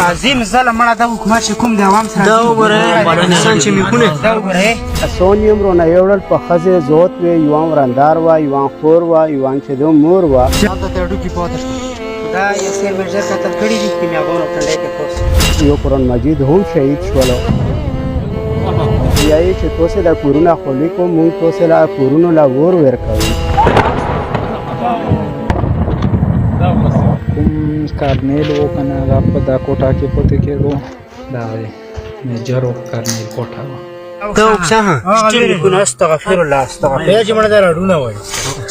عظیم ظلم مړه دا حکومت چې کوم د عوام سره دا وګوره انسان چې میکونه دا وګوره سونیم رو نه یوړل په ښځې زوت وې یوان ورندار وه یوان خور وه یوان چې د مور وه هلته ته ډوکي پاتې شو دا یو سیر میرزر قتل کړي دي کیمیاګانو ټنډۍ کې پوس یو قرآن مجید هم شهید شولو یایې چې تاسې دا کورونه خولي کوو موږ تاسې له کورونو له ور ورکوو کوم کارنیل و که نه هغه په دا کوټه کې پاتې کېدو دا میجر و کارنیل کوټه وه دا وکسه سټیل میکونه استغفر الله استغفر بیا چې مړه دا راډونه وایي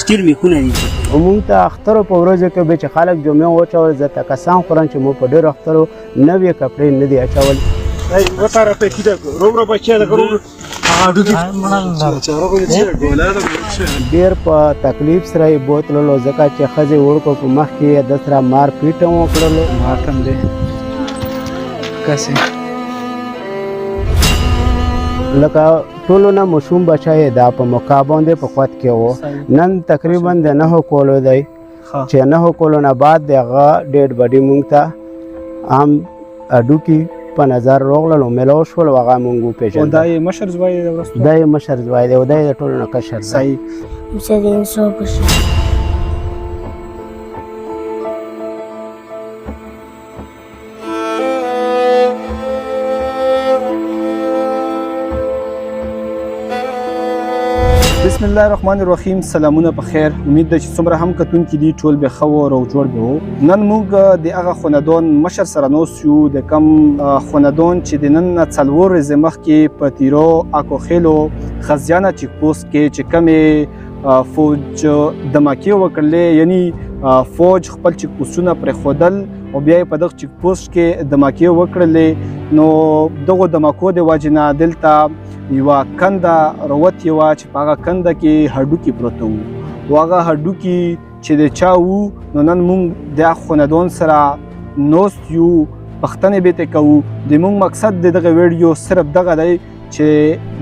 سټیل میکونه دي موږ ته اخترو په ورځو کې به چې خلک جمعې واچول زه ته کسان خورم چې مو په ډېرو اخترو نوې کپړې نه دي اچول ډېر په تکلیف سره یې بوتللو ځکه چې ښځې وړکو په مخ کې یې د سره مار پیټ هم وکړلو ماټم دی کسې لکه ټولو نه مشوم بچی دا په موقع باندې په خوت کې و نن تقریبا د 9 کولو دی چې 9 کولو نه بعد د هغه ډېډ بډي موږ ته عام هډوکي په نظر راغلل او میلاو شول او هغه موږ وپېژندل دا یې مشر زوی دی وروسته دا یې مشر زوی دی او دا یې د ټولو نه کشر دی صحیح بسم الله الرحمن الرحیم سلامونه په خیر امید ده چې څومره هم کتونکي دي ټول به ښه و او جوړ به و نن موږ د هغه خاندان مشر سره ناست یو د کم خاندان چې د نن نه 4 ورځې مخکې په تیرو اکوخیلو خزیانه چیک پوسټ کې چې کمې فوج دماکې وکړلې یعنی فوج خپل چیک پوسټونه پرېښودل او بیا یې په دغه چیک پوسټ کې دماکې وکړلې نو دغو دماکو د وجې نه دلته یوه کنده راوتې وه چې په هغه کنده کې هډوکي پروته وو او هغه هډوکي چې د چا وو نو نن موږ د هغه خاندان سره ناست یو پوښتنې به ترې کوو د موږ مقصد د دغه ویډیو صرف دغه دی چې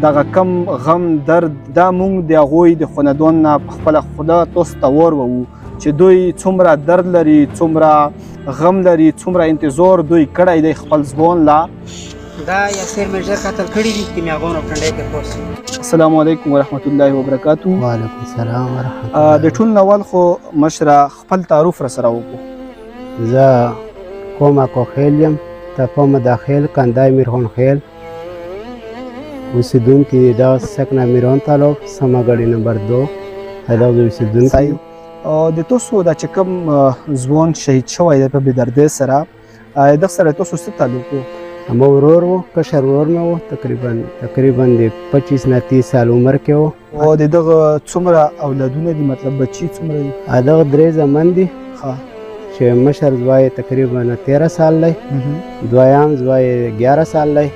دغه کم غم درد دا موږ د هغوی د خاندان نه په خپله خوله تاسو ته واروو چې دوی څومره درد لري څومره غم لري څومره انتظار دوی کړی دی خپل ځوان لا دا یو سیر میرزر قتل کړي دي کیمیاګانو ټنډۍ کې پوس السلام علیکم ورحمت الله وبرکاتو وعلیکم السلام ورحمت الله د ټول نوال خو مشره خپل تعارف را سره وکړو زه کوم اکوخیل یم تپم داخل کندای میرخون خیل اوسیدونکي دا سکنه میران طالب سماګړی نمبر 2 هدا اوسیدونکي او د تاسو دا چې کوم ځوان شهید شوی دی په بېدردۍ سره دغه سره تاسو څه تعلق و اما ورور و کشر ورور مې و تقریبا د 25 نه 30 سال عمر کې و او د دغه څومره اولادونه دي مطلب بچي څومره دي دغه 3 زامن دي ښه چې مشر زوی تقریبا 13 سال دی دویم زوی 11 سال دی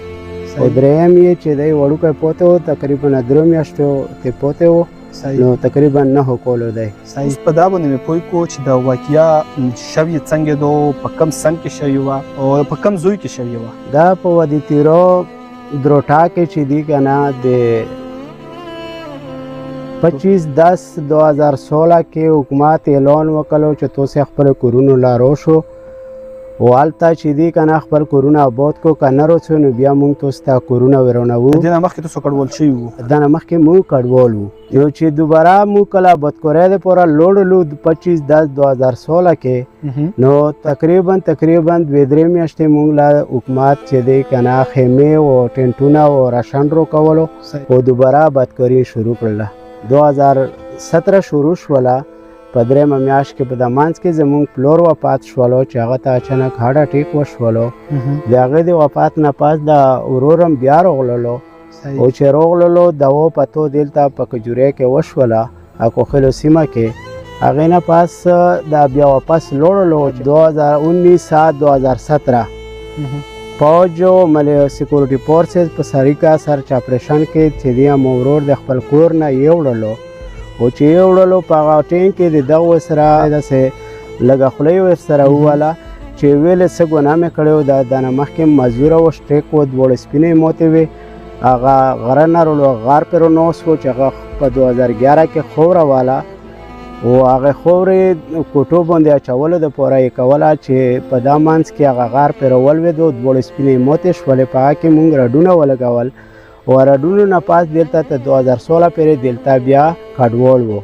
او دریم یې چې دی وړوکی پوته و تقریبا 3 میاشتو ته پوته و نو تقریبا 9 کولو دی اوس په دا باندې مې پوه کړو چې دا واقعه شوې څنګه دو په کم سن کې شوې وه او په کم زوی کې شوې وه دا په وادي تیرو دروټا کې چې دی که نه د 25/10/2016 کې حکومت اعلان وکړو چې تاسې خپل کورونو لارو شو او هلته چې دی که نه خپل کورونه آباد کو که نه روڅو نو بیا موږ تاسو ته کورونه ورانوو د دې نه مخکې تاسو کډوال شوي وو دا نه مخکې موږ کډوال وو نو چې دوباره موږ کله آبادکورۍ دپاره لوړلو 25/10/2016 کې نو تقریبا 2-3 میاشتې موږ له حکومت چې دی که نه خیمې او ټینټونه او راشن راکولو او دوباره آبادکوري شروع کړله 2017 شروع شوله په 3مه میاشت کې په د منځ کې زموږ پلور وفات شولو چې هغه ته اچانک هارټ اټیک وشولو د هغې د وفات نه پس د ورور هم بیا راغللو او چې راغللو د و پتو دلته په کجورۍ کې وشوله اکوخیلو سیمه کې هغې نه پس د بیا واپس لوړلو 2019-2017 فوج او سیکورټي فورسز په سریکا سرچ اپریشن کې چې دی هم ورور د خپل کور نه یوړلو او چې یې وړلو په هغه ټیم کې د دغو سره داسې لږه خوله یې ورسره وویله چې ویلې څه ګناه مې کړې وه د نه مخکې مزدوره وه سټریک وه 2 سپینې موتې وې هغه غره نه رولو غار پرې رانوست و چې هغه په 2011 کې خوره واله او هغه خاورې کوټو باندې اچولو دپاره یې کوله چې په دا منځ کې هغه غار پرې ولوېدو دواړه سپینې موتې شولې په هغه کې موږ رډونه ولګول او رډونو نه پاس دلته ته 2016 پورې دلته بیا کډوال و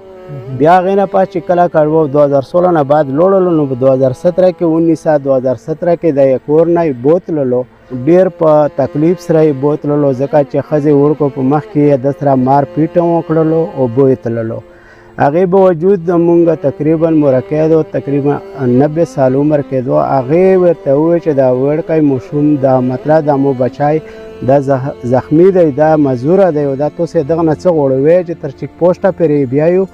بیا هغې نه پاس چې کله کډوال 2016 نه بعد لوړلو نو په 2017 کې 2017 کې د یې کور نه یې بوتللو ډېر په تکلیف سره یې بوتللو ځکه چې ښځې وړکو په مخ کې یې د سره مار پیټ هم وکړلو او بوتللو هغې باوجود مونږ تقریبا مرکه تقریبا 90 سال عمر کې دو هغې ورته وویل چې دا وړکی ماشوم دا مطلب دا مو بچی دا زخمی دی دا مزوره دی او دا تاسې دغه نه څه غواړئ چې تر چیک پوسټه پورې بیایو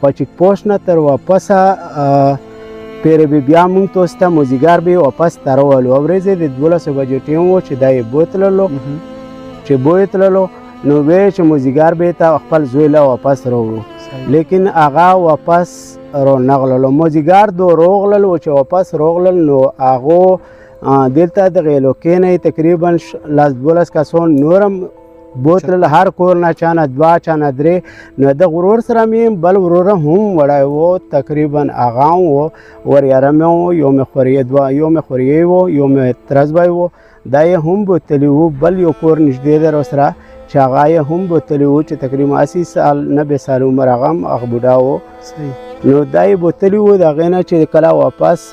خو چیک پوسټ نه تر واپسه پورې بیا مونږ تاسو ته مازدیګر به واپس درولو او ورځې د 12 بجې ټیم و چې دا یې بوتللو چې بوتللو نو وی چې مازدیګر به ته خپل زوی له واپس راوړو لیکن هغه واپس رو نغللو مازدیګر دو روغلل او چې واپس روغلل نو هغه دلته د غیلوکې نه تقریبا 12 کسان نورم بوتلل هر کور نه چانه 2 چانه 3 نو د غرور سره مې بل ورور هم وړای وو تقریبا هغه وو وریاره مې یو مې خوري 2 یو مې خوري وو یو مې ترزبای وو دا یې هم بوتلی وو بل یو کور نږدې در سره چې هغه یې هم بوتلی وو چې تقریبا 80 سال 90 سال عمر هغه هم هغه بوډا وو نو دا یې بوتلی وو د هغې نه چې کله واپس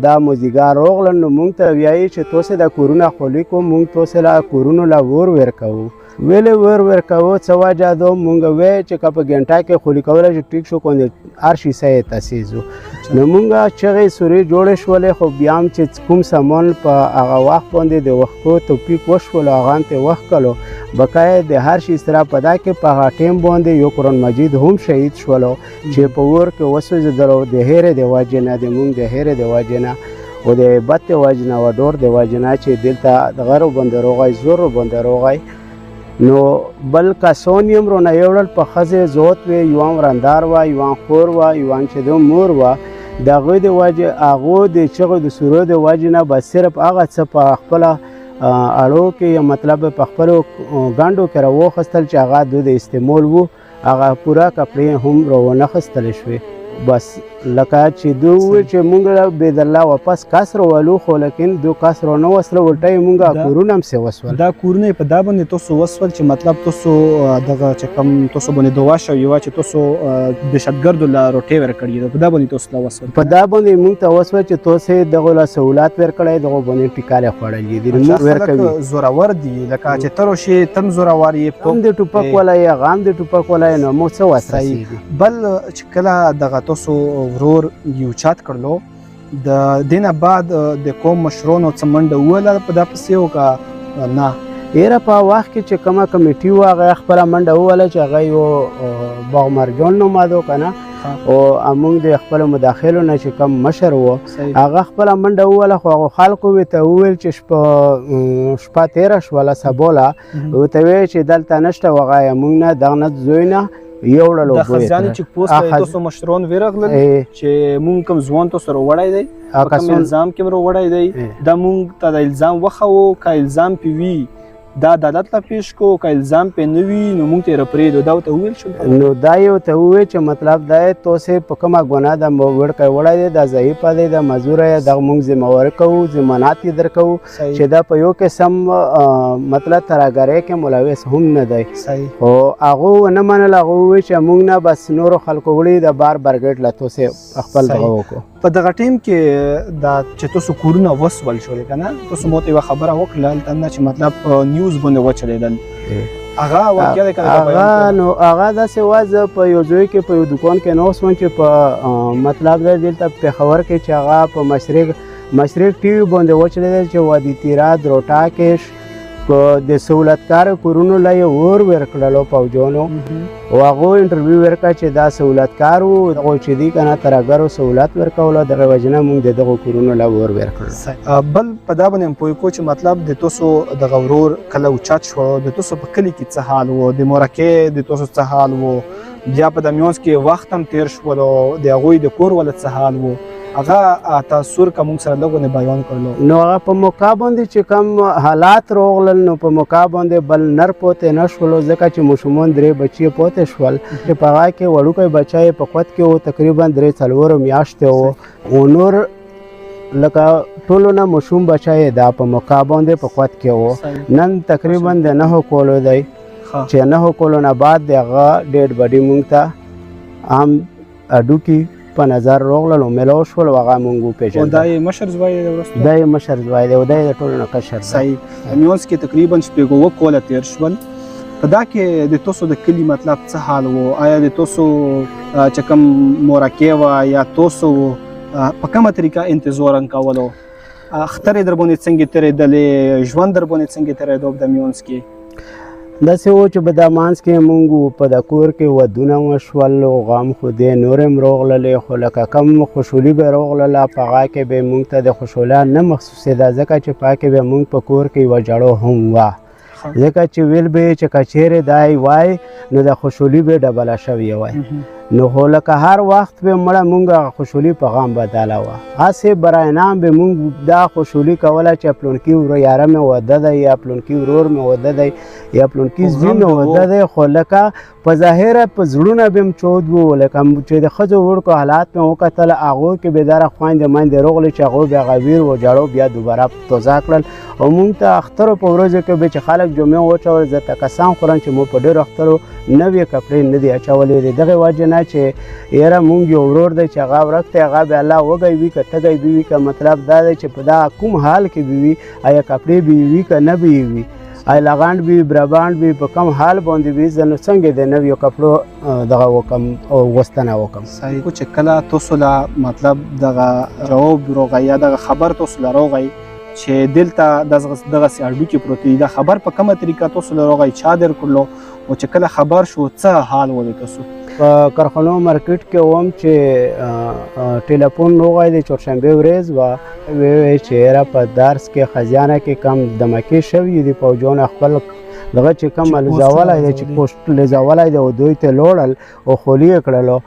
دا مازدیګر راغلل نو مونږ ته وایي چې تاسې دا کورونه خولي کوو مونږ تاسې له کورونو له ور ورکوو ویلې ور کوو څه وجه ده مونږ وایي چې که په ګنټه کې خولي کولی چې ټیک شو کوندې هر شي څه یې تاسیزو نو مونږ چغې سورې جوړې شولې خو بیا هم چې کوم سامان په هغه وخت باندې د وښکو توپیک وشولو هغه هم ته وخت کلو بقایه د هر شي سره په دا کې په هغه ټیم باندې یو قرآن مجید هم شهید شولو چې په اور کې وسوځېدلو د هیرې د وجې نه د مونږ د هیرې د وجې نه او د بد د وجې نه و ډور د وجې نه چې دلته د غرو باندې روغی زور باندې روغی نو بل کسان یې هم رونه یوړل په ښځې زوت وې یو هم رندار وه یو هم خور وه یو هم چې د مور وه د هغوی د وجې هغو د چغو د سورو د وجې نه به صرف هغه څه په خپله اړو کې یا مطلب په خپلو ګنډو کې راواخیستل چې هغه دو د استعمال وو هغه پوره کپړې هم راونخیستلی شوې بس لکه چې دو وویل چې مونږ بېدالله واپس کس راولو خو لیکن دو کس رانه وسله الټه یې مونږ کورونه هم سې وسول دا کورونه یې په دا باندې تاسو وسول چې مطلب تاسو دغه چې کوم تاسو باندې دوا شوې وه چې تاسو دهشتګردو له روټۍ ورکړې ده په دا باندې تاسو له وسول په دا باندې مونږ ته وسول چې تاسې دغو له سهولت ورکړی دغو باندې ټیکالې خوړلي دي مونږ ورکوي زورور دي لکه چې ته روشې تم زورور یې هم د ټوپک والا یې هغه هم د ټوپک والا یې نو موږ څه وسرسېږي بل چې کله دغه تاسو ورور یو چات کړلو د دې نه بعد د کوم مشرونو څه منډه وویله په دا پسې وکړه نه یاره په وخت کې چې کومه کمیټي وه هغه خپله منډه وویله چې هغه یو باغمرجان نوماده که نه او موږ د خپلو مداخلو نه چې کوم مشر و هغه خپله منډه وویله خو هغو خلکو ورته وویل چې شپه تېره شوله سبوله ورته ویل چې دلته نشته وغایه موږ نه دغه نه زوی نه یوړلو د خزانې چیک پوسټ ته تاسو مشران ورغلل چې مونږ کوم ځوان تاسو راوړی دی کوم الزام کې راوړی دی دا مونږ ته د الزام وښوو که الزام پې وي دا عدالت ته پیش کو که الزام پې نه وي نو مونږ ته یې راپرېږدو دا ورته وویل شو نو دا یې ورته وویل چې مطلب دا یې تاسې په کومه ګناه دا وړکی وړی دی دا ضعیفه دی دا مزوره یې دغه مونږ ذمهواري کوو ضمانات یې درکوو چې دا په یو قسم مطلب ترهګرۍ کې ملوث هم نه دی خو هغو ونه منل هغه وویل چې مونږ نه بس نورو خلکو وړي د بار برګېټ له تاسې خپل دغه وکړو په دغه ټیم کې دا چې تاسو کورونه وسول شولې که نه تاسو ماته یوه خبره وکړله هلته نه چې مطلب نیوز باندې وچلېدل هغه واقعه دی هغه نو هغه داسې وه زه په یو ځای کې په یو دوکان کې ناست وم چې په مطلب دی دلته پېښور کې چې هغه په مشرق ټي وي باندې وچلېدل چې وادي تیراد روټاکش په د سهولتکارو کورونو له یې اور ورکړلو پوجانو او هغو انټرویو ورکړه چې دا سهولتکار وو دغو چې دي که نه ترهګرو سهولت ورکولو دغه وجې نه مونږ د دغو کورونو له اور ورکړل بل په دا باندې هم پوه کړو چې مطلب د تاسو دغه ورور کله اوچت شو د تاسو په کلي کې څه حال و د مورکې د تاسو څه حال و بیا په د میونځ کې وخت هم تېر شولو د هغوی د کور ولې څه حال و هغه تاثر که موږ سره لږ بیان کړلو. نو هغه په موقع باندې چې کم حالات راغلل نو په موقع باندې بل نر پوتې نه شولو ځکه چې ماشومان 3 بچي پوتې شول چې په هغه کې وړوکی بچی په قوت کې و تقریبا 3-4 میاشتې و او نور لکه ټولو نه ماشوم بچی دا په موقع باندې په قوت کې و. نن تقریبا د 9 کولو دی چې 9 کولو نه بعد د هغه ډیډ بډي موږ ته عام اډوکي په نظر راغلل او میلاو شول او هغه موږ وپېژندل. دا یې مشر زوی دی وروسته؟ دا یې مشر زوی دی او دا یې د ټولو نه کشر دی. صحیح. میونس کې تقریبا 6 کوله تېر شول. په دا کې د تاسو د کلي مطلب څه حال و؟ آیا د تاسو چې کوم مورکې وه یا تاسو په کومه طریقه انتظار کولو؟ اخترې در باندې څنګه تېرېدلې؟ ژوند در باندې څنګه تېرېدو په میونس کې؟ داسې و چې په دا منځ کې موږ په د کور کې ودونه وشول او غم خو دې نور هم راغللې خو لکه کم خوشحالي به راغلله په هغه کې به موږ ته د خوشحالۍ نه محسوسېده ځکه چې په هغه کې به موږ په کور کې یوه جړو هم وه ځکه چې ویل به یې چې که چیرې دای وای نو د خوشحالي به ډبله شوې وای نو خو لکه هر وخت به مړه مونږ خوشحالي په غم بدله وه. هسې برای انعام به مونږ دا خوشحالي کوله چې پلونکي یاره مې واده دی یا پلونکي ورور مې واده دی یا پلونکي زوی مې واده دی خو لکه په ظاهره په زړونه به م چود وو لکه چې د ښځو وړکو حالات مې وکتل هغو کې به داره خویندې میندې راغلې چې هغوی بیا غویر و جړو بیا دوباره توزه کړل او مونږ ته اخترو په ورځو کې به چې خلک جمعې واچول زه ته کسان خورم چې مو په ډېرو اخترو نوې کپړې نه دي اچولې د دغې وجې نه چې یاره مونږ یو ورور دی چې هغه ورک دی هغه به الله وږی وي که تږی به وي که مطلب دا دی چې په دا کوم حال کې به وي آیا کپړې به یې وي که نه به یې وي آیا لغانډ به وي بربانډ به وي په کوم حال باندې وي زه نو څنګه د نویو کپړو دغه وکړم غوښتنه وکړم. صحیح. چې کله تاسو له مطلب دغه جواب راغی یا دغه خبر تاسو له راغی چې دلته دغسې اډوکي پروت دي دا خبر په کومه طریقه تاسو له راغی چا در کړلو او چې کله خبر شو څه حال و د تاسو؟ په کارخانو مارکیټ کې وم چې ټلیفون راغی د چهارشنبې ورځ وه ویې چې یاره په درس کې خزیانه کې کم دمکې شوي دي پوجیانو خپل دغه چې کم لزولی دی چې پوسټ لزولی دی او دوی ته لوړل او خولي یې کړلو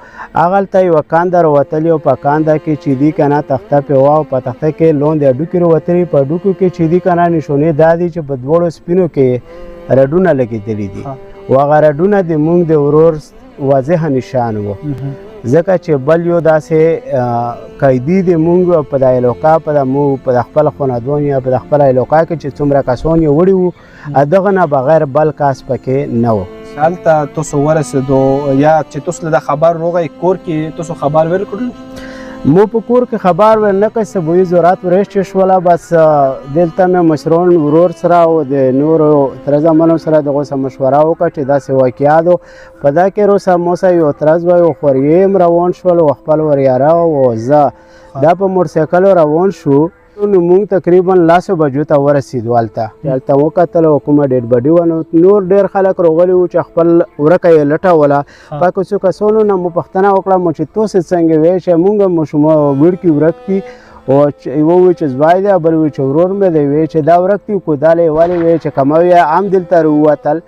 هغلته یوه کنده راوتلې او په کنده کې چې دي که نه تخته پې وه او په تخته کې لاندې اډوکي راوتلي په اډوکو کې چې دي که نه نشونې دا دي چې په دواړو سپینو کې رډونه لګېدلي دي او هغه رډونه د مونږ د ورور واضحه نشان و ځکه چې بل یو داسې قیدي د مونږ په د علاقه په د خپل خاندان یا په د خپل علاقه کې چې څومره کسان یې وړي وو دغه نه بغیر بل کس پکې نه و. هلته تاسو ورسېدو یا چې تاسو له دا خبر راغی کور کې تاسو خبر ورکړلو؟ مو په کور کې خبر ورنه کړ سبوي ضرورت ورشته شوله بس دلته مې مشرون ورور سره او د نورو تر زمانو سره دغه سم مشوره وکړه چې داسې واقعیات په دا کې روسه موسه یو ترز وای او خوریم روان شول او خپل وریاره او زه دا په موټرسایکل روان شو نو مونږ تقریبا 10 بجو ته ورسېدو هلته وکتل او کومه ډیډ بډي وه نور ډېر خلک راغلي وو چې خپل ورکه یې لټوله په کوڅو کسانو نه مو پوښتنه وکړه چې تاسې څنګه وی چې مونږ ماشوم وړکي ورک دي او یوه وی چې زوی دی بل وی چې ورور مې دی وی چې دا ورک دي کودالی ولې وی چې کموی عام دلته راووتل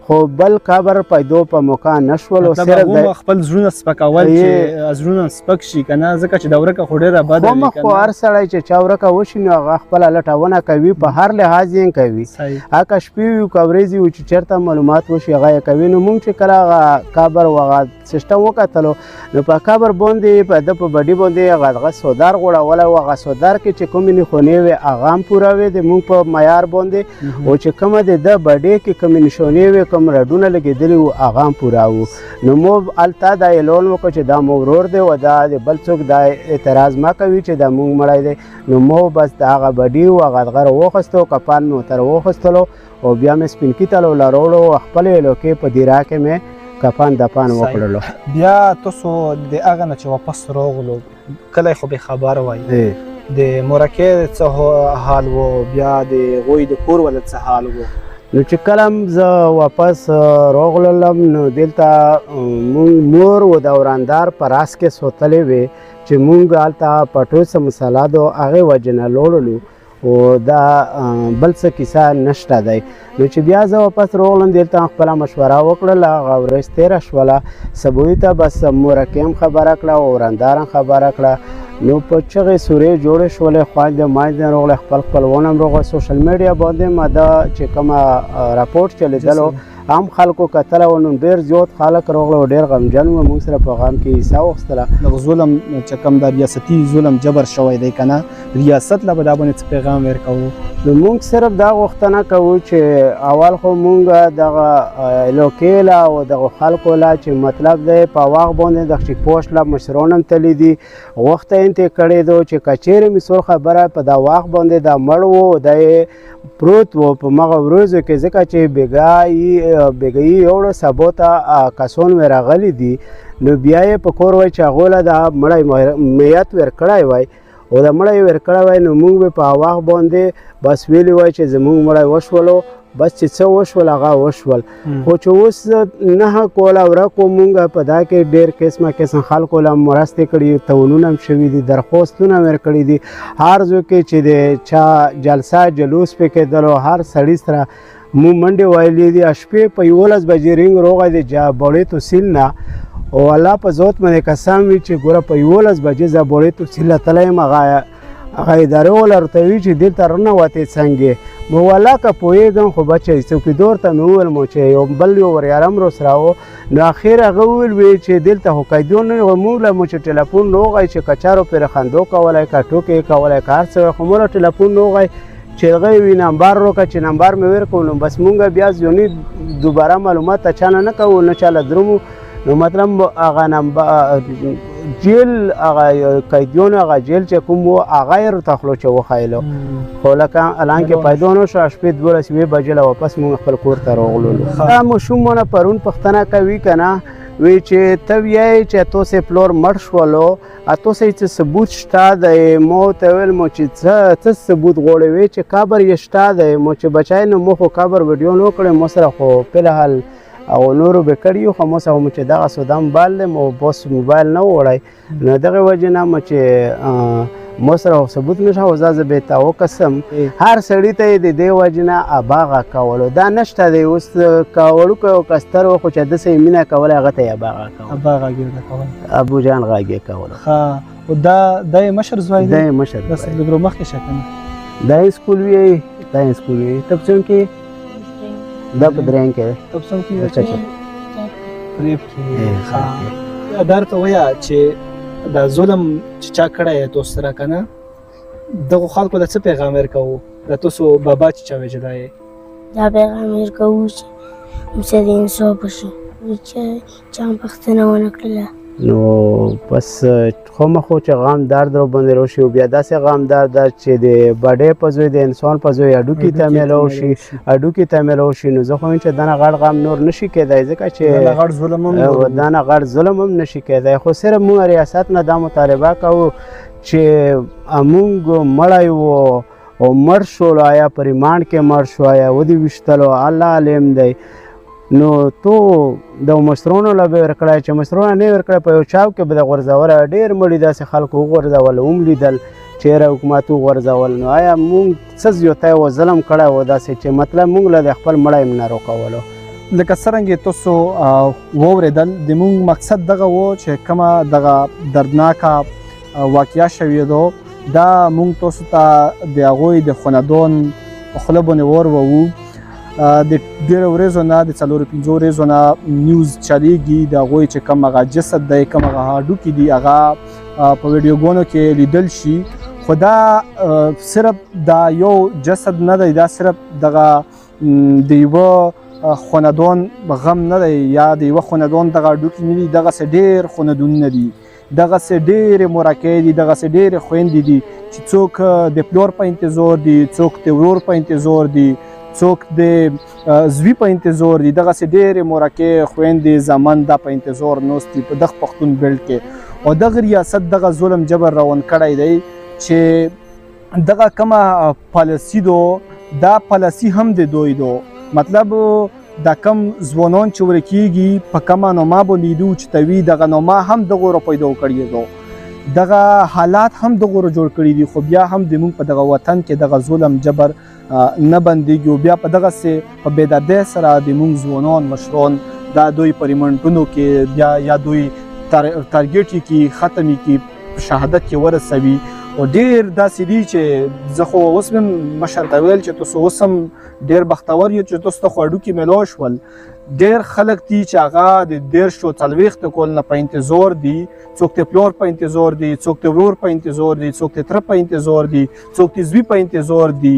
خو بل قبر پیدا په موقع نه شول صرف خپل زړونه سپکول چې زړونه سپک شي که نه ځکه چې دا ورکه خو ډېره بده وي خو هر سړی چې چا ورکه وشي نو هغه خپله لټونه کوي په هر لحاظ یې کوي هکه شپې وي که ورځې وي چې چېرته معلومات وشي هغه یې کوي نو مونږ چې کله هغه قبر او هغه سیسټم وکتلو نو په قبر باندې په ده په بډي باندې هغه دغه سودار غوړولی و هغه سودار کې چې کومې نښونې وې هغه هم پوره وې د مونږ په معیار باندې او چې کومه د ده بډې کې کومې نښونې وې کوم رډونه لګېدلي وو هغه هم پوره وو نو مو هلته دا اعلان وکړو چې دا مو ورور دی او دا د بل څوک دا اعتراض مه کوي چې دا مونږ مړی دی نو مو بس د هغه بډي و هغه دغه راوخیستو کفن مې ورته راوخیستلو او بیا مې سپینکي ته ولاړولو او خپلې علاقې په دیره کې مې کفن دفن وکړلو. بیا تاسو د هغه نه چې واپس راغلو کله خو بې خبره وایي د مورکې څه حال و بیا د هغوی د کور ولې څه حال و؟ نو چې کله زه واپس راغللم نو دلته مونږ مور و د وراندار په راس کې سوتلې وې چې مونږ هلته پټو څه مسله ده هغې وجې نه لوړلو خو دا بل څه کیسه نشته دی. نو چې بیا زه واپس راغلم دلته خپله مشوره وکړله، هغه ورځ تېره شوله، سبوي ته بس مورکې هم خبره کړه او ورندار هم خبره کړه. نو په چغې سورې جوړې شولې، خویندې مایندې راغلې، خپلوان هم راغلل. سوشل میډیا باندې ما دا چې کومه راپورټ چلېدلو هم خلکو کتله و، نو ډېر زیات خلک راغله او ډېر غمجن وو. موږ سره په غم کې حصه واخیستله. دغه ظلم چې کوم د ریاستي ظلم جبر شوی دی که نه، ریاست له به دا باندې څه پیغام ورکوو؟ نو موږ صرف دا غوښتنه کوو چې اول خو موږ دغه علاقې له او دغه خلکو له چې مطلب دی په وخت باندې د چیک پوسټ له مشران هم تللي دي، وخت یې انتې کړی دو چې که چیرې مې سور خبره په دا وخت باندې دا مړ و، دی پروت و په مغه ورځو کې، ځکه چې بېګایي یوړه سبا ته کسان مې راغلي دي. نو بیا یې په کور وای چې هغو له دا مړی میت ورکړی وای او د مړی ورکړی وای، نو موږ به په وخت باندې بس ویلي وای چې زموږ مړی وشولو، بس چې څه وشول هغه وشول. خو چې اوس نه کوله ورکو موږ په دا کې ډېر قسم خلکو له مرستې کړي، تونونه هم شوي دي، درخواستونه هم ورکړي دي. هر ځای کې چې د چا جلسه جلوس پې کېدلو، هر سړي سره مو منډې ویلې دي. شپې په 11 بجې رینګ راغی د بوړې تحصیل نه، او الله په ذات باندې قسم وي چې ګوره په 11 بجې زه بوړې تحصیل ته تللی یم. هغه ادارې والا ورته وي چې دلته راننوتې څنګه؟ مو والله که پوهېږم، خو بچی څوکیدار ته مې وویل مو چې یو بل یو وریاره هم راسره و. نو اخر هغه وویل وی چې دلته خو قیدیان نه وي. موږ له مو چې ټلیفون راغی چې که چارو پرې خندو کولی، که ټوکې یې کولی، که هر څه وی، خو مو له ټلیفون راغی چې هغه وي نمبر راکړه. چې نمبر مې ورکړو نو بس موږ بیا ځونې دوباره معلومات ته چا نه کوو، نه چا له درومو. نو مطلب هغه نمبر جیل، هغه قیدیانو هغه جیل چې کوم و هغه یې راته خوله چې وښایلو. خو لکه الان کې پیدا نه شو. شپې 12 بجې له واپس موږ خپل کور ته راغلو. دا ماشومونه پرون پوښتنه کوي که نه، وی چې ته وایې چې تاسې پلور مړ شولو، تاسې څه ثبوت شته دی؟ ما ورته ویل مو چې څه ثبوت غواړې؟ وی چې قبر یې شته دی. مو چې بچی نو مو خو قبر ویډیو نه کړی، ما سره خو فلحال او نورو به کړي یو، خو ما سره مو چې دغه سودا موبایل دی، مو بس موبایل نه وړی. نو دغې وجې نه مو چې ما سره ثبوت نشته، او زه به ته وقسم هر سړي ته یې د دې وجې نه اباغه کولو. دا نشته دی اوس، که وړوکی او که ستر و، خو چې داسې یې مینه کولی هغه ته یې اباغه کول، ابوجان غږ یې کولو. ښه، دا یې مشر زوی دی؟ دا یې مشر داسې لږ مخکې شه که نه؟ دا یې سکول وی، دا یې سکول وی. ته په څوم کې؟ دا په درېیم کې دی. ته په څوم کې یې؟ پرېب کې. ښه، دا راته ووایه چې دا ظلم چې چا کړی یې تاسو سره که نه، دغو خلکو له څه پیغام ورکوو؟ د تاسو بابا چې چا وژلی یې، دا پیغام ورکوو چې ورسره د انصاف وشي، چې چا هم پوښتنه ونه کړله. نو بس خامخا چې غم درد را باندې راشي، او بیا داسې غم درد چې د بډې په زوی د انسان په زوی هډوکي ته میلاو شي، هډوکي ته میلاو شي. نو زه خو وایم چې دنه غټ غم نور نشي کېدی، ځکه چې دنه غټ ظلم هم نشي کېدی. خو صرف موږ ریاست نه دا مطالبه کوو چې موږ مړی وو او مړ شولو، آیا په ریمانډ کې مړ شو، آیا ودې ویشتلو، الله علم دی. نو تو د مشرانو له به ورکړی، چې مشرانو نه ورکړی په یو چاو کې به د غورځولی. ډېر مړي داسې خلکو وغورځول، هم لیدل چېرې حکومت وغورځول. نو آیا موږ څه زیاتی و ظلم کړی و داسې چې مطلب موږ له د خپل مړی هم نه راکولو؟ لکه څرنګه تاسو واورېدل، د موږ مقصد دغه و چې کومه دغه دردناکه واقعه شوې ده، دا موږ تاسو ته د هغوی د خاندان په خوله باندې واوروو. د ډېرو ورځو نه، د 4-5 ورځو نه نیوز چلیږي د هغوی چې کوم هغه جسد دی، کوم هغه هډوکي دي، هغه په ویډیوګانو کې لیدل شي. خو دا صرف دا یو جسد نه دی، دا صرف دغه د یوه خاندان غم نه دی، یا د یوه خاندان دغه هډوکي نه دي. دغسې ډېر خاندانونه دي، دغسې ډېرې مورکۍ دي، دغسې ډېرې خویندې دي چې څوک د پلور په انتظار دي، څوک د ورور په انتظار دي، څوک د زوی په انتظار دي. دغسې ډېرې مورکۍ خویندې زامن دا په انتظار ناست دي په دغه پښتون بیلټ کې. او دغه ریاست دغه ظلم جبر روان کړی دی چې دغه کومه پالیسي دو، دا پالیسي هم د دوی دو. مطلب دا کم ځوانان چې ورکیږي په کومه نامه باندې دو چې توي، دغه نامه هم دغو را پیدا کړی دو دغه حالات هم دغه جوړ کړي دي خو بیا هم د موږ په دغه وطن کې دغه ظلم جبر نه بندېږي او بیا په دغسې په بېدردۍ سره د موږ ځوانان مشران دا دوی په ریمنډونو کې بیا یا دوی تارګېټ یې کړي ختم یې کړي شهادت کې ورسوي او ډېر داسې دي چې زه خو اوس مې مشر ته ویل چې تاسو اوس هم ډېر بختور یو چې تاسو ته خو هډوکي میلاو شول ډېر خلک دي چې هغه د 40 کال نه په انتظار دي څوک د پلور په انتظار دي څوک د ورور په انتظار دي څوک د تره په انتظار دي څوک د زوی په انتظار دي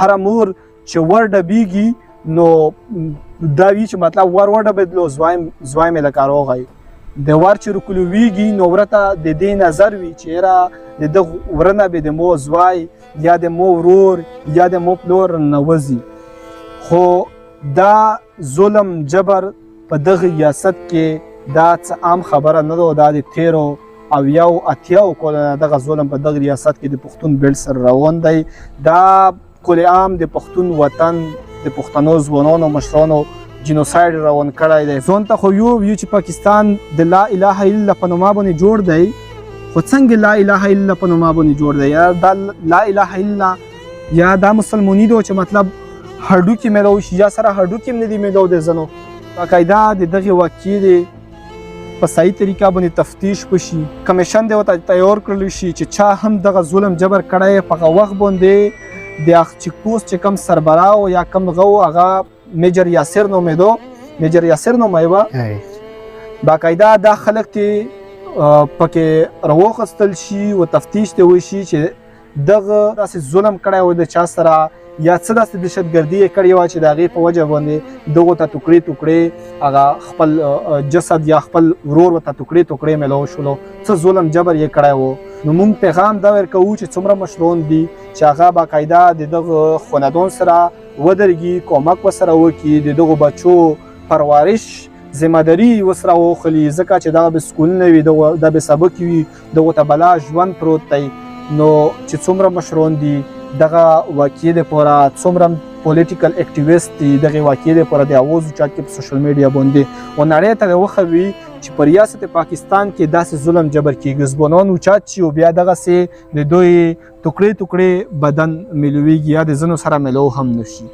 هره مور چې ور ډبیږي نو دا وي چې مطلب ور ډبېدلو زوی مې لکه راغی د ور چې رکلویږي نو ورته د دې نظر وي چې یاره د دغه وره نه به د مو زوی یا د مو ورور یا د مو پلور نوځي خو دا ظلم جبر په دغه ریاست کې دا څه عام خبره نه ده دا د 13 کلونو دغه ظلم په دغه ریاست کې د پښتون بیل سره روان دی دا کل عام د پښتون وطن د پښتنو ځوانانو مشرانو جینوساید روان کړی دی ځان ته خو یو چې پاکستان د لا اله الا الله په نوم باندې جوړ دی خو څنګه لا اله الا الله په نوم باندې جوړ دی یا دا لا اله الا یا دا مسلمانی دی چې مطلب هډوکي میلاو شي یا سره هډوکي هم نه دي میلاو د زنو باقاعده د دغه واقعې دی په صحیح طریقه باندې تفتیش وشي کمیشن دی ورته تیار کړلی شي چې چا هم دغه ظلم جبر کړی په هغه وخت باندې د چیک پوسټ چې کم سربراه او یا کم غو هغه میجر یاسر نومیده باقاعده دا خلک تی پکې راوخستل شي او تفتیش ته وشي چې دغه داسې ظلم کړی و د چا سره یا څه داسې دهشتګردي یې کړې وه چې د هغې په وجه باندې دغو ته ټوکړې هغه خپل جسد یا خپل ورور ورته ټوکړې میلاو شولو څه ظلم جبر یې کړی و نو موږ پیغام دا ورکوو چې څومره مشران دي چې هغه باقاعده د دغه خاندان سره ودرېږي کومک ورسره وکړي د دغو بچو پرورش ذمهداري ورسره واخلي ځکه چې دغه به سکولونه وي دا به سبق وي دغو ته بلا ژوند پروت دی نو چې څومره مشران دي دغه واقعې دپاره څومره پولیټیکل اکټیویسټ دي دغې واقعې دپاره د اواز اوچت کړي په سوشل میډیا باندې او نړۍ ته وښوي چې په ریاست پاکستان کې داسې ظلم جبر کېږي ځوانان اوچت شي او بیا دغسې د دوی ټوکړې بدن میلویږي یا د ځینو سره میلاو هم نه شي